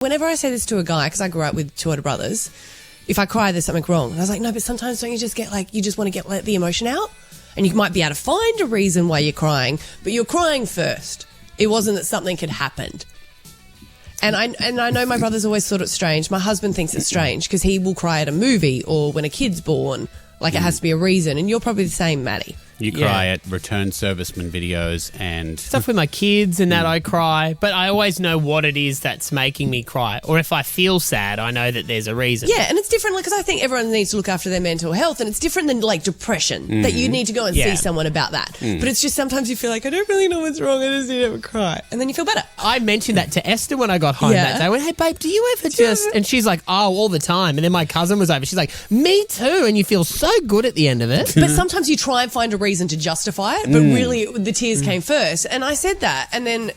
Whenever I say this to a guy, because I grew up with two older brothers, if I cry, there's something wrong. And I was like, no, but sometimes don't you just get you just want to let the emotion out? And you might be able to find a reason why you're crying, but you're crying first. It wasn't that something had happened. And I know my brother's always thought it's strange. My husband thinks it's strange because he will cry at a movie or when a kid's born. It has to be a reason. And you're probably the same, Maddie. You cry at return serviceman videos and... Stuff with my kids and that I cry, but I always know what it is that's making me cry. Or if I feel sad, I know that there's a reason. Yeah, and it's different because I think everyone needs to look after their mental health, and it's different than depression, that you need to go and see someone about that. But it's just sometimes you feel like, I don't really know what's wrong, I just need to have a cry. And then you feel better. I mentioned that to Esther when I got home that day. I went, hey, babe, do you ever just... And she's like, oh, all the time. And then my cousin was over. She's like, me too. And you feel so good at the end of it. But sometimes you try and find a reason to justify it, but really the tears came first. And I said that, and then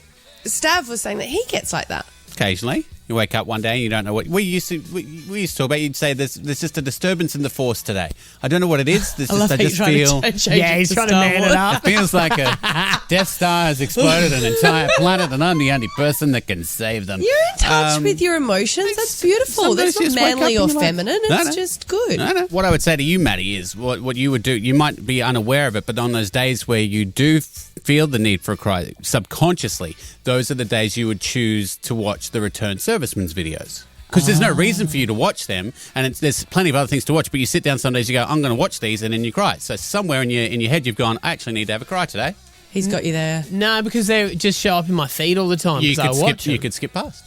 Stav was saying that he gets like that. Occasionally. You wake up one day and you don't know what... We used to talk about, you'd say there's just a disturbance in the force today. I don't know what it is. I love how you're trying to change it he's to trying to Star man Wars. it up. It feels like a Death Star has exploded an entire planet and I'm the only person that can save them. You're in touch with your emotions. That's beautiful. That's not manly or feminine. It's just good. No. What I would say to you, Maddie, is what you would do. You might be unaware of it, but on those days where you do feel the need for a cry subconsciously, those are the days you would choose to watch the return serviceman's videos. Because there's no reason for you to watch them, and there's plenty of other things to watch, but you sit down some days, you go, I'm going to watch these, and then you cry. So somewhere in your head you've gone, I actually need to have a cry today. He's got you there. No, because they just show up in my feed all the time because I watch them. You could skip past.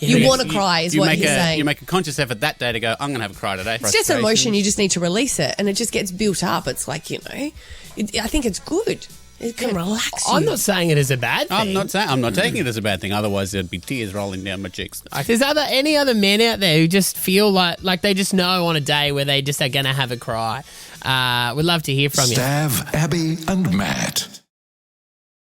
You want to cry is what he's saying. You make a conscious effort that day to go, I'm going to have a cry today. It's just emotion. You just need to release it, and it just gets built up. It's like, I think it's good. It can relax you. I'm not saying it is a bad thing. I'm not taking it as a bad thing. Otherwise, there'd be tears rolling down my cheeks. There's any other men out there who just feel like they just know on a day where they just are going to have a cry. We'd love to hear from you. Stav, Abby and Matt.